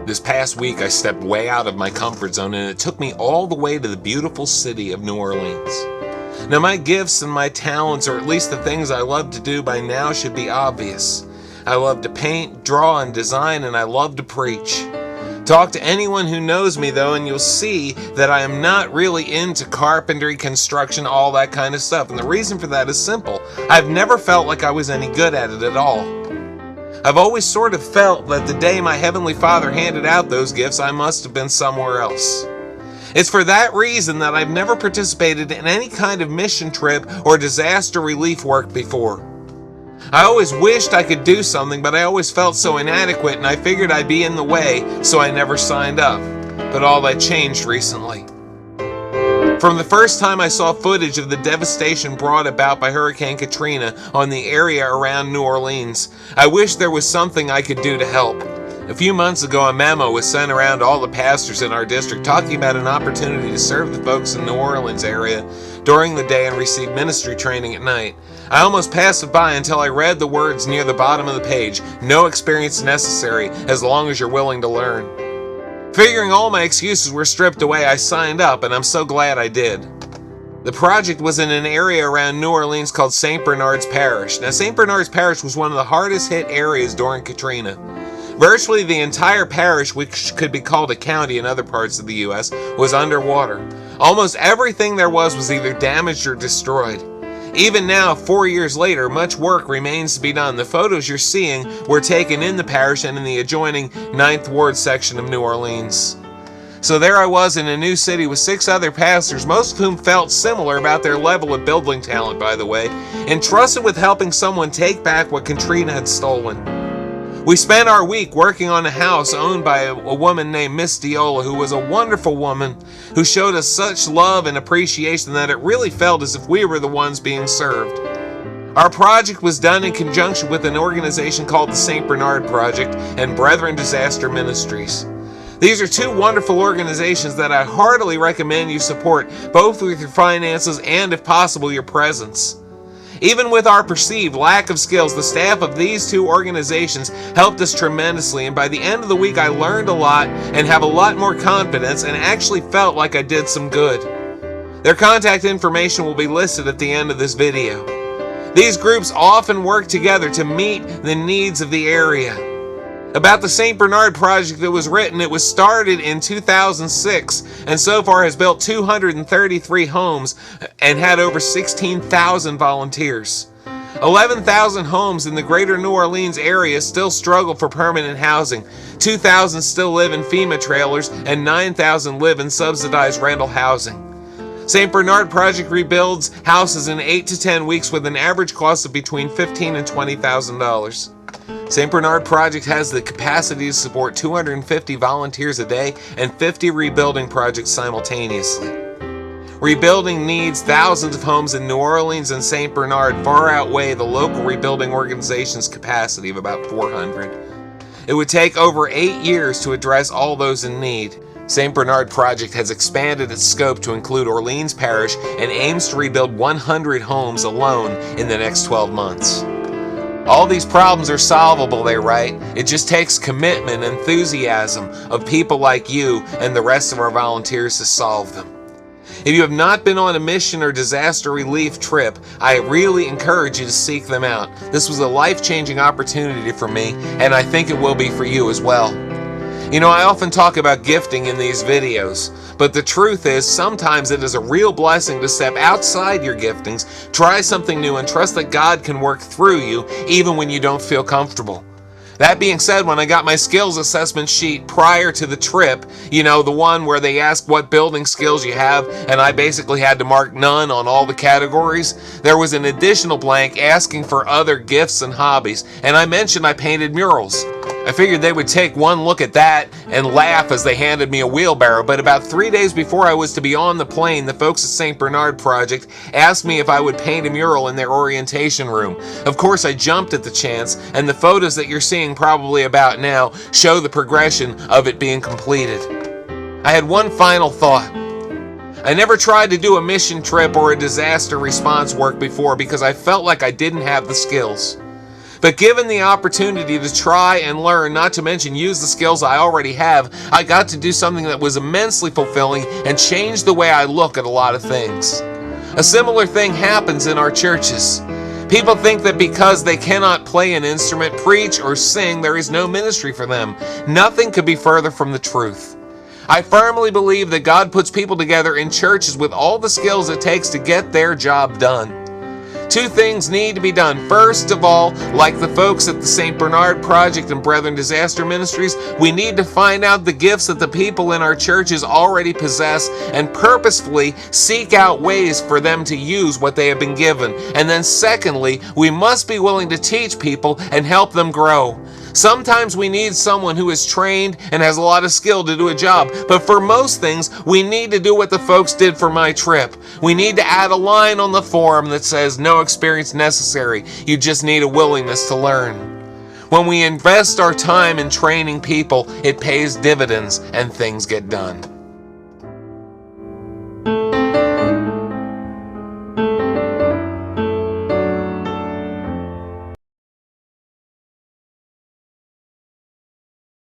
This past week I stepped way out of my comfort zone and it took me all the way to the beautiful city of New Orleans. Now my gifts and my talents, or at least the things I love to do by now, should be obvious. I love to paint, draw, and design, and I love to preach. Talk to anyone who knows me though and you'll see that I am not really into carpentry, construction, all that kind of stuff. And the reason for that is simple. I've never felt like I was any good at it at all. I've always sort of felt that the day my Heavenly Father handed out those gifts, I must have been somewhere else. It's for that reason that I've never participated in any kind of mission trip or disaster relief work before. I always wished I could do something, but I always felt so inadequate and I figured I'd be in the way, so I never signed up. But all that changed recently. From the first time I saw footage of the devastation brought about by Hurricane Katrina on the area around New Orleans, I wished there was something I could do to help. A few months ago, a memo was sent around to all the pastors in our district talking about an opportunity to serve the folks in New Orleans area during the day and receive ministry training at night. I almost passed it by until I read the words near the bottom of the page, "No experience necessary as long as you're willing to learn." Figuring all my excuses were stripped away, I signed up, and I'm so glad I did. The project was in an area around New Orleans called St. Bernard's Parish. Now, St. Bernard's Parish was one of the hardest hit areas during Katrina. Virtually the entire parish, which could be called a county in other parts of the U.S., was underwater. Almost everything there was either damaged or destroyed. Even now, 4 years later, much work remains to be done. The photos you're seeing were taken in the parish and in the adjoining 9th Ward section of New Orleans. So there I was in a new city with 6 other pastors, most of whom felt similar about their level of building talent, by the way, entrusted with helping someone take back what Katrina had stolen. We spent our week working on a house owned by a woman named Miss Diola, who was a wonderful woman who showed us such love and appreciation that it really felt as if we were the ones being served. Our project was done in conjunction with an organization called the St. Bernard Project and Brethren Disaster Ministries. These are 2 wonderful organizations that I heartily recommend you support, both with your finances and, if possible, your presence. Even with our perceived lack of skills, the staff of these 2 organizations helped us tremendously, and by the end of the week I learned a lot and have a lot more confidence and actually felt like I did some good. Their contact information will be listed at the end of this video. These groups often work together to meet the needs of the area. About the St. Bernard Project that was written, it was started in 2006 and so far has built 233 homes and had over 16,000 volunteers. 11,000 homes in the greater New Orleans area still struggle for permanent housing. 2,000 still live in FEMA trailers and 9,000 live in subsidized rental housing. St. Bernard Project rebuilds houses in 8 to 10 weeks with an average cost of between $15,000 and $20,000. St. Bernard Project has the capacity to support 250 volunteers a day and 50 rebuilding projects simultaneously. Rebuilding needs thousands of homes in New Orleans and St. Bernard far outweigh the local rebuilding organization's capacity of about 400. It would take over 8 years to address all those in need. St. Bernard Project has expanded its scope to include Orleans Parish and aims to rebuild 100 homes alone in the next 12 months. All these problems are solvable, they write. It just takes commitment and enthusiasm of people like you and the rest of our volunteers to solve them. If you have not been on a mission or disaster relief trip, I really encourage you to seek them out. This was a life-changing opportunity for me, and I think it will be for you as well. You know, I often talk about gifting in these videos, but the truth is sometimes it is a real blessing to step outside your giftings, try something new, and trust that God can work through you even when you don't feel comfortable. That being said, when I got my skills assessment sheet prior to the trip, you know, the one where they ask what building skills you have, and I basically had to mark none on all the categories, there was an additional blank asking for other gifts and hobbies, and I mentioned I painted murals. I figured they would take one look at that and laugh as they handed me a wheelbarrow, but about 3 days before I was to be on the plane, the folks at St. Bernard Project asked me if I would paint a mural in their orientation room. Of course, I jumped at the chance, and the photos that you're seeing probably about now show the progression of it being completed. I had one final thought. I never tried to do a mission trip or a disaster response work before because I felt like I didn't have the skills. But given the opportunity to try and learn, not to mention use the skills I already have, I got to do something that was immensely fulfilling and changed the way I look at a lot of things. A similar thing happens in our churches. People think that because they cannot play an instrument, preach, or sing, there is no ministry for them. Nothing could be further from the truth. I firmly believe that God puts people together in churches with all the skills it takes to get their job done. Two things need to be done. First of all, like the folks at the St. Bernard Project and Brethren Disaster Ministries, we need to find out the gifts that the people in our churches already possess and purposefully seek out ways for them to use what they have been given. And then secondly, we must be willing to teach people and help them grow. Sometimes we need someone who is trained and has a lot of skill to do a job, but for most things, we need to do what the folks did for my trip. We need to add a line on the form that says, "No experience necessary, you just need a willingness to learn." When we invest our time in training people, it pays dividends and things get done.